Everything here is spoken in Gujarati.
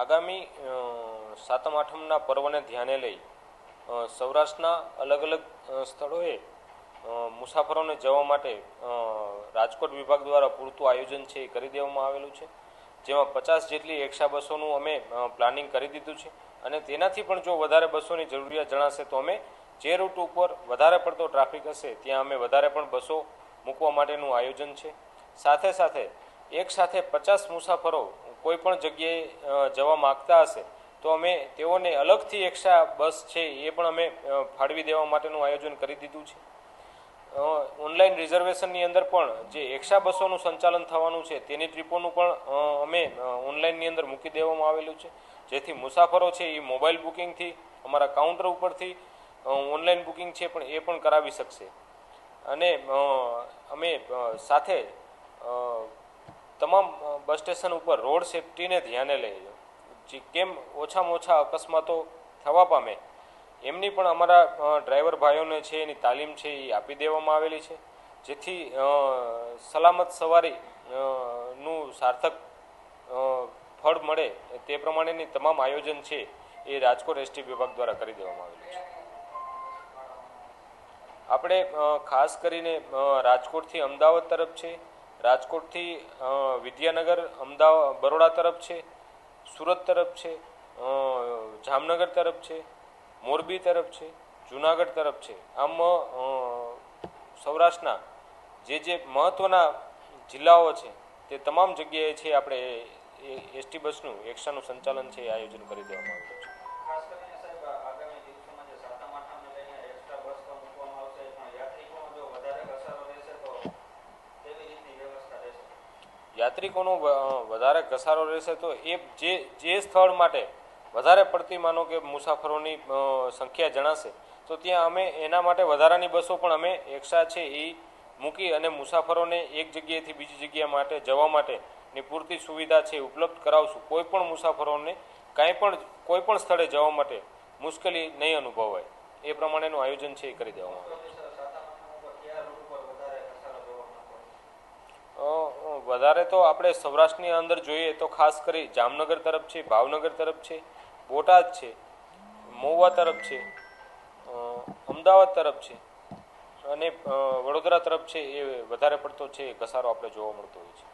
આગામી સાતમ આઠમના પર્વને ધ્યાને લઈ સૌરાષ્ટ્રના અલગ અલગ સ્થળોએ મુસાફરોને જવા માટે રાજકોટ વિભાગ દ્વારા પૂરતું આયોજન છે એ કરી દેવામાં આવેલું છે, જેમાં 50 જેટલી એક્સ્ટ્રા બસોનું અમે પ્લાનિંગ કરી દીધું છે અને તેનાથી પણ જો વધારે બસોની જરૂરિયાત જણાશે તો અમે જે રૂટ ઉપર વધારે પડતો ટ્રાફિક હશે ત્યાં અમે વધારે પણ બસો મૂકવા માટેનું આયોજન છે. સાથે સાથે એક સાથે 50 મુસાફરો કોઈ પણ જગ્યાએ જવા માગતા હશે તો અમે તેઓને અલગથી એક્સ્ટ્રા બસ છે એ પણ અમે ફાળવી દેવા માટેનું આયોજન કરી દીધું છે. ઓનલાઈન રિઝર્વેશનની અંદર પણ જે એક્સ્ટ્રા બસોનું સંચાલન થવાનું છે તેની ટ્રીપોનું પણ અમે ઓનલાઈનની અંદર મૂકી દેવામાં આવેલું છે, જેથી મુસાફરો છે એ મોબાઈલ બુકિંગથી અમારા કાઉન્ટર ઉપરથી ઓનલાઈન બુકિંગ છે પણ એ પણ કરાવી શકશે. અને અમે સાથે તમામ બસ સ્ટેશન ઉપર રોડ સેફટીને ધ્યાને લઈએ, જે કેમ ઓછામાં ઓછા અકસ્માતો થવા પામે એમની પણ અમારા ડ્રાઈવર ભાઈઓને છે એની તાલીમ છે એ આપી દેવામાં આવેલી છે, જેથી સલામત સવારી નું સાર્થક ફળ મળે તે પ્રમાણેની તમામ આયોજન છે એ રાજકોટ એસટી વિભાગ દ્વારા કરી દેવામાં આવેલું છે. આપણે ખાસ કરીને રાજકોટથી અમદાવાદ તરફ છે, રાજકોટથી વિદ્યાનગર અમદાવાદ બરોડા તરફ છે, સુરત તરફ છે, જામનગર તરફ છે, મોરબી તરફ છે, જુનાગઢ તરફ છે. આમ સૌરાષ્ટ્રના જે મહત્ત્વના જિલ્લાઓ છે તે તમામ જગ્યાએ છે આપણે એસટી બસનું એક્સ્ટ્રાનું સંચાલન છે એ આયોજન કરી દેવામાં આવેલું છે. યાત્રિકોનો વધારે ઘસારો રહેશે તો એ જે સ્થળ માટે વધારે પડતી માનો કે મુસાફરોની સંખ્યા જણાશે તો ત્યાં અમે એના માટે વધારાની બસો પણ અમે એક્સ્ટ્રા છે એ મૂકી અને મુસાફરોને એક જગ્યાએથી બીજી જગ્યા માટે જવા માટેની પૂરતી સુવિધા છે ઉપલબ્ધ કરાવશું. કોઈ પણ મુસાફરોને કોઈ પણ સ્થળે જવા માટે મુશ્કેલી નહીં અનુભવાય એ પ્રમાણેનું આયોજન છે એ કરી દેવામાં આવે. વધારે તો આપણે સૌરાષ્ટ્રની અંદર જોઈએ તો ખાસ કરી જામનગર તરફ છે, ભાવનગર તરફ છે, બોટાદ છે, મહુવા તરફ છે, અમદાવાદ તરફ છે અને વડોદરા તરફ છે એ વધારે પડતો છે ઘસારો આપણે જોવા મળતો હોય છે.